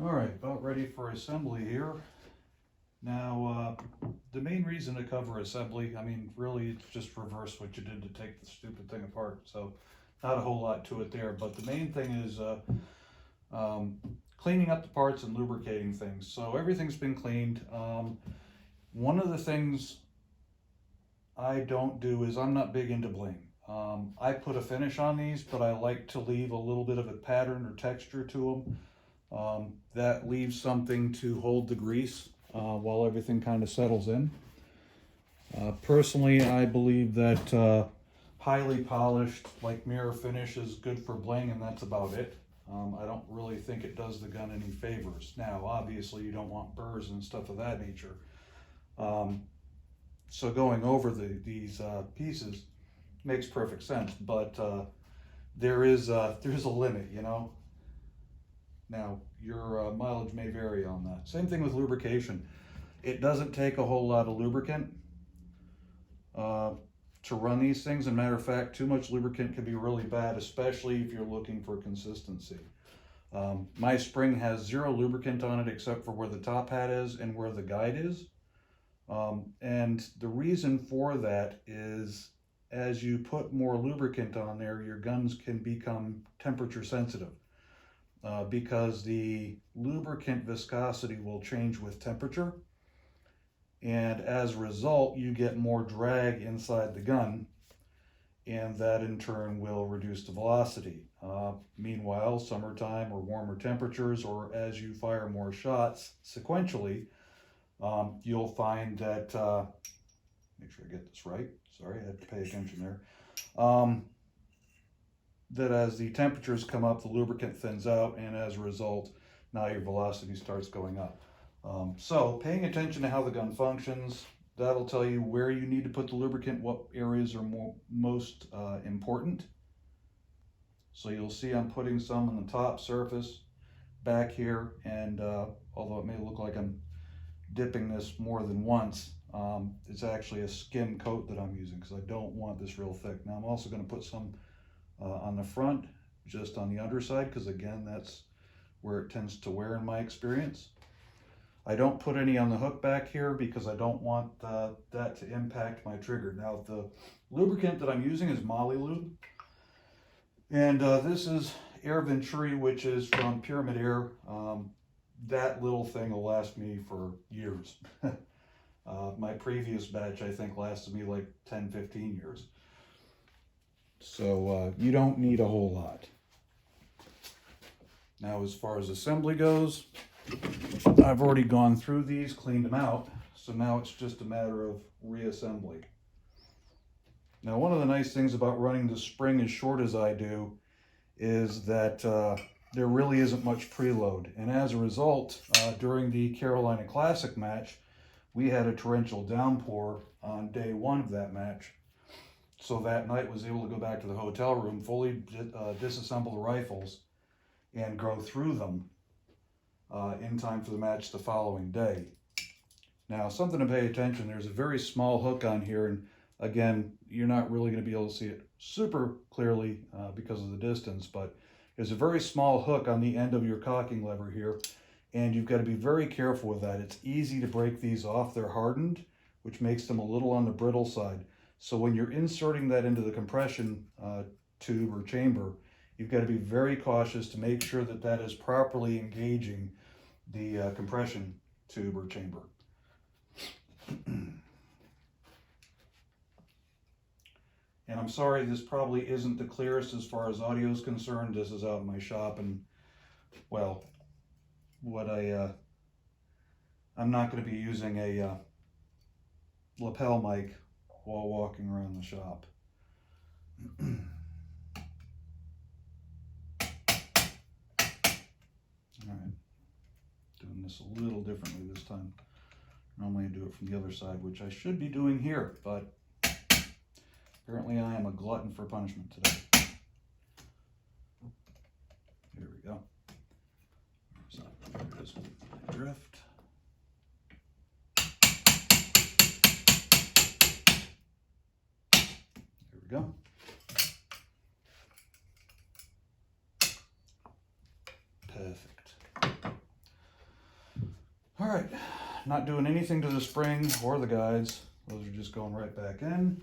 All right, about ready for assembly here. Now, the main reason to cover assembly, I mean, really it's just reverse what you did to take the stupid thing apart. So not a whole lot to it there, but the main thing is cleaning up the parts and lubricating things. So everything's been cleaned. One of the things I don't do is I'm not big into bling. I put a finish on these, but I like to leave a little bit of a pattern or texture to them. That leaves something to hold the grease while everything kind of settles in. Personally, I believe that highly polished, like mirror finish, is good for bling, and that's about it. I don't really think it does the gun any favors. Now, obviously, you don't want burrs and stuff of that nature. So going over these pieces makes perfect sense, but there's a limit, you know. Now, your mileage may vary on that. Same thing with lubrication. It doesn't take a whole lot of lubricant to run these things. As a matter of fact, too much lubricant can be really bad, especially if you're looking for consistency. My spring has 0 lubricant on it except for where the top hat is and where the guide is. And the reason for that is as you put more lubricant on there, your guns can become temperature sensitive. Because the lubricant viscosity will change with temperature, and as a result you get more drag inside the gun, and that in turn will reduce the velocity. Meanwhile, summertime or warmer temperatures, or as you fire more shots sequentially, you'll find that, make sure I get this right, sorry, I had to pay attention there, that as the temperatures come up, the lubricant thins out, and as a result, now your velocity starts going up. So paying attention to how the gun functions, that'll tell you where you need to put the lubricant, what areas are most important. So you'll see I'm putting some on the top surface back here, and although it may look like I'm dipping this more than once, it's actually a skim coat that I'm using because I don't want this real thick. Now I'm also going to put some on the front, just on the underside, because again, that's where it tends to wear in my experience. I don't put any on the hook back here because I don't want that to impact my trigger. Now, the lubricant that I'm using is Molly Lube, and this is Air Venturi, which is from Pyramid Air. That little thing will last me for years. My previous batch, I think, lasted me like 10-15 years. So you don't need a whole lot. Now, as far as assembly goes, I've already gone through these, cleaned them out, so now it's just a matter of reassembly. Now, one of the nice things about running the spring as short as I do is that there really isn't much preload, and as a result, during the Carolina Classic match, we had a torrential downpour on day 1 of that match. So that night was able to go back to the hotel room, fully disassemble the rifles, and go through them in time for the match the following day. Now, something to pay attention, there's a very small hook on here, and again, you're not really going to be able to see it super clearly because of the distance, but there's a very small hook on the end of your cocking lever here, and you've got to be very careful with that. It's easy to break these off. They're hardened, which makes them a little on the brittle side. So when you're inserting that into the compression tube or chamber, you've got to be very cautious to make sure that that is properly engaging the compression tube or chamber. And I'm sorry, this probably isn't the clearest as far as audio is concerned. This is out in my shop, and well, what I'm not going to be using a lapel mic while walking around the shop. Alright, doing this a little differently this time. Normally I do it from the other side, which I should be doing here, but apparently I am a glutton for punishment today. Here we go. So, there it is, drift. There we go. Perfect. All right, not doing anything to the spring or the guides. Those are just going right back in.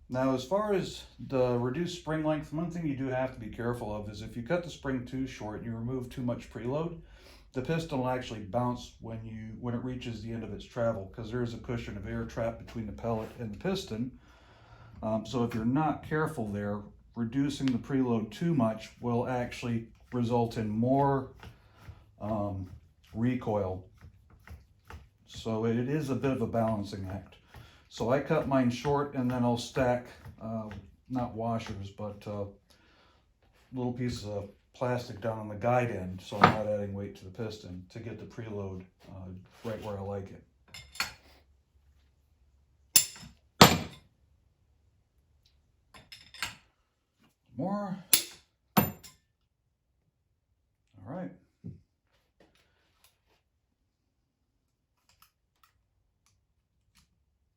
Now, as far as the reduced spring length, one thing you do have to be careful of is if you cut the spring too short and you remove too much preload, the piston will actually bounce when it reaches the end of its travel, because there is a cushion of air trapped between the pellet and the piston. So if you're not careful there, reducing the preload too much will actually result in more recoil. So it is a bit of a balancing act. So I cut mine short, and then I'll stack, not washers, but little pieces of plastic down on the guide end, so I'm not adding weight to the piston, to get the preload right where I like it. More. All right.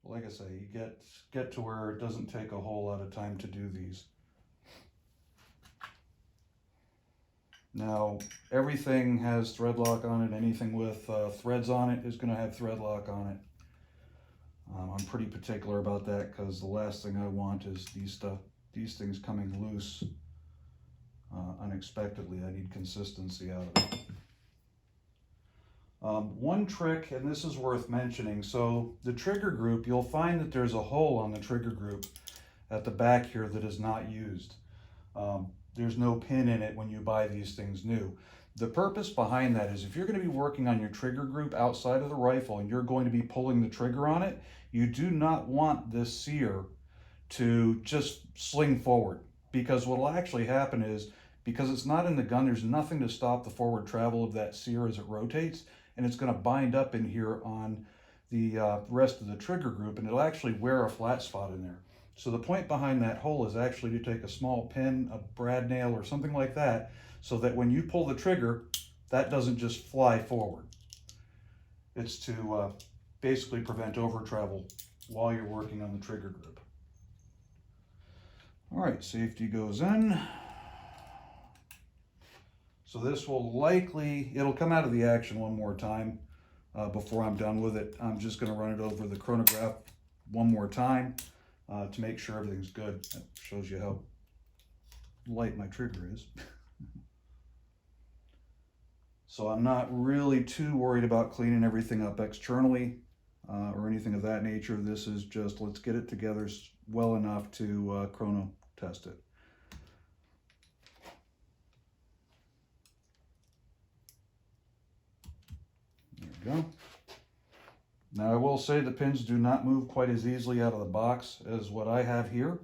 Like I say, you get to where it doesn't take a whole lot of time to do these. Now, everything has thread lock on it. Anything with threads on it is going to have thread lock on it. I'm pretty particular about that, because the last thing I want is these things coming loose unexpectedly. I need consistency out of it. One trick, and this is worth mentioning, so the trigger group, you'll find that there's a hole on the trigger group at the back here that is not used. There's no pin in it when you buy these things new. The purpose behind that is if you're going to be working on your trigger group outside of the rifle and you're going to be pulling the trigger on it, you do not want this sear to just sling forward, because what will actually happen is, because it's not in the gun, there's nothing to stop the forward travel of that sear as it rotates, and it's going to bind up in here on the rest of the trigger group, and it'll actually wear a flat spot in there. So the point behind that hole is actually to take a small pin, a brad nail, or something like that, so that when you pull the trigger, that doesn't just fly forward. It's to basically prevent over travel while you're working on the trigger group. All right, safety goes in. So this will likely, it'll come out of the action one more time before I'm done with it. I'm just going to run it over the chronograph one more time to make sure everything's good. That shows you how light my trigger is. So I'm not really too worried about cleaning everything up externally or anything of that nature. This is just, let's get it together well enough to chrono test it. There we go. Now I will say the pins do not move quite as easily out of the box as what I have here.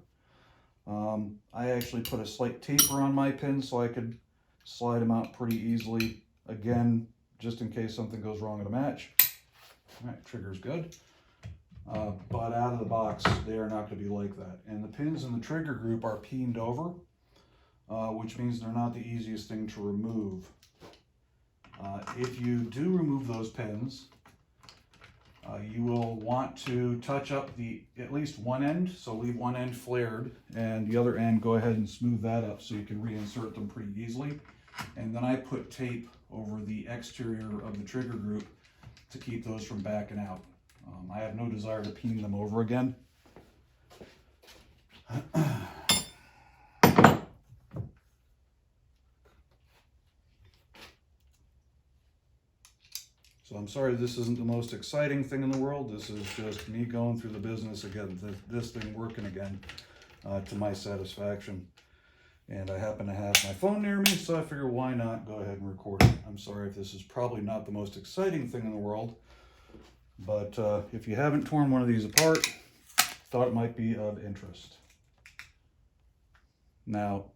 I actually put a slight taper on my pins so I could slide them out pretty easily. Again, just in case something goes wrong in a match. All right, trigger's good. But out of the box, they are not going to be like that. And the pins in the trigger group are peened over, which means they're not the easiest thing to remove. If you do remove those pins, you will want to touch up at least one end, so leave one end flared, and the other end go ahead and smooth that up so you can reinsert them pretty easily. And then I put tape over the exterior of the trigger group to keep those from backing out. I have no desire to peen them over again. So I'm sorry this isn't the most exciting thing in the world. This is just me going through the business again, this thing working again to my satisfaction. And I happen to have my phone near me, so I figure why not go ahead and record it. I'm sorry if this is probably not the most exciting thing in the world, but if you haven't torn one of these apart, thought it might be of interest. Now,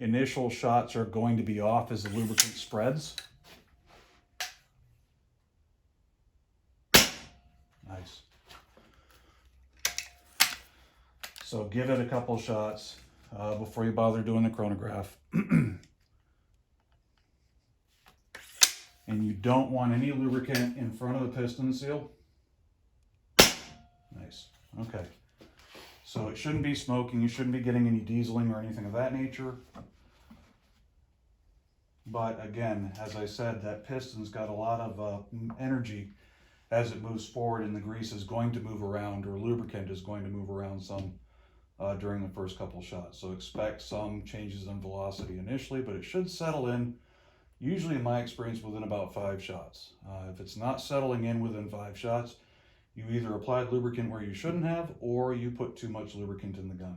initial shots are going to be off as the lubricant spreads. Nice. So give it a couple shots before you bother doing the chronograph. And you don't want any lubricant in front of the piston seal. Nice. Okay. So it shouldn't be smoking. You shouldn't be getting any dieseling or anything of that nature. But again, as I said, that piston's got a lot of energy as it moves forward, and the grease is going to move around, or lubricant is going to move around some during the first couple shots. So expect some changes in velocity initially, but it should settle in, usually in my experience, within about 5 shots. If it's not settling in within 5 shots, you either applied lubricant where you shouldn't have, or you put too much lubricant in the gun.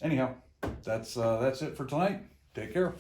Anyhow, that's it for tonight. Take care.